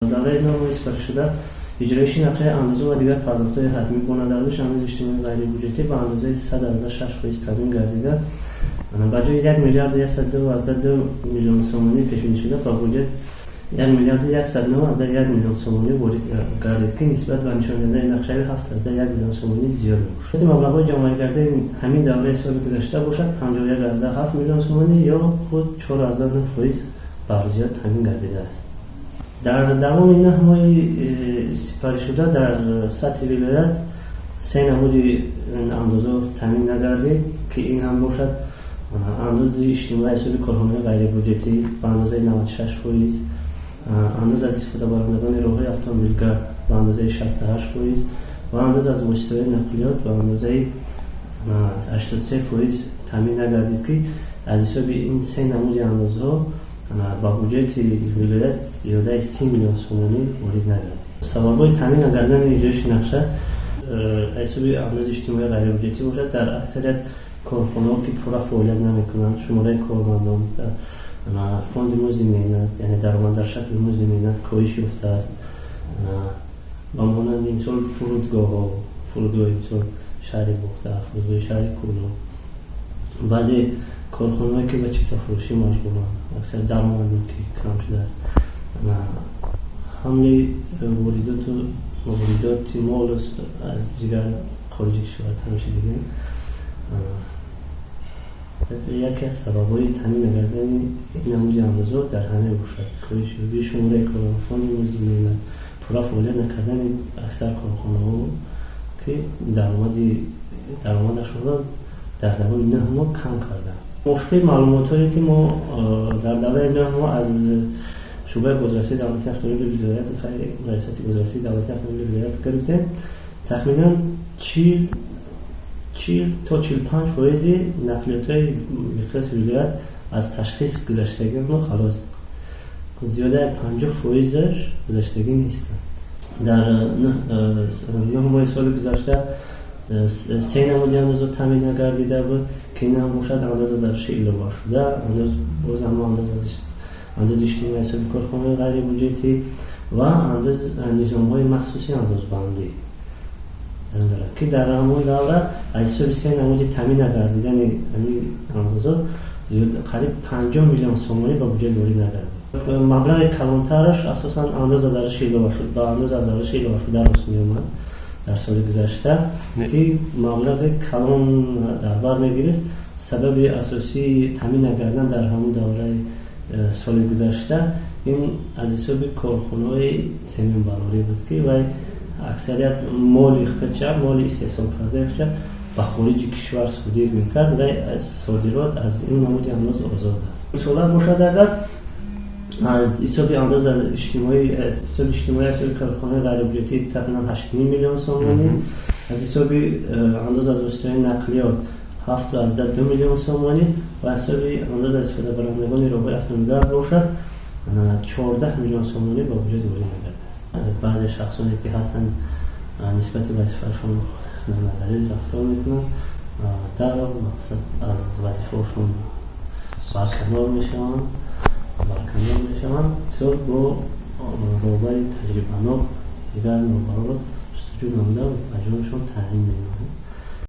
دوره نامه سپارش شده اجرایش نقشه اندازه و دیگر پرداخت‌های حتمی با نظر داشت امروز اجتماعی غیر بودجتی با اندازه 116% تامین گردیده. با جای 1 میلیارد 112 میلیون سومانی پیش بینی شده با بودجه 1 میلیارد 109 1 میلیون سومانی وارد گردید که نسبت به نشان داده نقشه 7 1 میلیون سومانی زیاد باشد. مبلغ جمع گرده همین دوره سال گذشته باشد 51.7 میلیون سومانی یا خود 4.9% بارزیاد تامین گردیده است. در دوام این 9 ماه سپاری شده در سطح ولایت 3 نمود اندازه تامین نگردید که این هم باشد اندازه اجتماعی حسابی کارخانه غیر بودجتی به اندازه 96%، اندازه از استفاده برندگان راه‌های اتومبیلگرد به اندازه 68% و اندازه از واسطه‌های نقلیات به اندازه 83% تامین نگردید که از حساب این 3 نمود اندازه‌ها با بودجت ولایت زیاده 30 میلیون سومانی وارد نگردید. سبب‌های تامین نگردن اجرایش نقشه حساب اندازه اجتماعی غیر بودجتی باشد. در اکثریت کارخانه‌ها که پورا فعالیت نمی‌کنند شماره کارمندان فوند مزد مهنت یعنی درآمد در شکل مزد مهنت کاهش یافته است. با مانند امسال فرودگاه امسال شهر بخته، فرودگاه شهر کولو، بعضی کارخانه‌هایی که به چپتا فروشی مشغولند اکثر درآمدشون که کم شده است. حمله واردات مال از دیگر خارجی کشور همیشه دیگه یکی از سبب‌های تامین نگردن این نمود اندازه در همه باشد. کاهش به شماره کارمندان مزد مهنت، پورا فعالیت نکردن اکثر کارخانه‌ها که درآمدشون را در دوام 9 ماه کم کردن. مفید معلوماتی که ما در دوره 9 ماه از شعبه بازرسی دولتی اتومبیل ولایت ریاست بازرسی دولتی اتومبیل ولایت گرفتیم تقریبا 40 تا 45% نقلیات‌های مقیاس ولایت از تشخیص گذشتگی ما خلاص زیاده 50%ش گذشتگی نیست. در 9 ماه سال گذشته 3 نمود اندازه تامین نگردیده بود که این هم باشد اندازه در شیل بار شده، باز هم اندازه اجتماعی حسابی کارخانه غیر بودجتی و اندازه نظام‌های مخصوصی اندازه بندی که در همون دوره از حساب 3 نمود تامین نگردیدن این اندازه زیاد قریب 50 میلیون سومانی به بودجه وارد نگردید. مبلغ کلانترش اساساً اندازه از شیل بار شد با اندازه از شیل بار شده راست میومد در سال گذشته که مبلغ کلان در بر میگرفت. سبب اساسی تامین نگردن در همون دوره سال گذشته این از حساب کارخانه‌های سمین براری بود که و اکثریت مال استحصال کرده خودش به خارج کشور صادر میکرد و صادرات از این نمود اندازه آزاد است. سوال باشد اگر از حساب اندازه اجتماعی از کارخانه غیر بودجتی تقریبا 8 میلیون سومانی، از حساب اندازه از وسایل نقلیات 7.2 میلیون سومانی و از حساب اندازه استفاده برندگان راه‌های اتومبیلگرد باشد 14 میلیون سومانی با بودجه وارد نگردید. بعضی شخصانی که هستن نسبت به وظیفه‌شون نظری رفتار میکنن در مقصد از وظیفه‌شون برکنار میشن بسیار با روبای تجربه ناک دیگر نوبرا رو جستجو نموده و اجرامشون تعیین میکنن.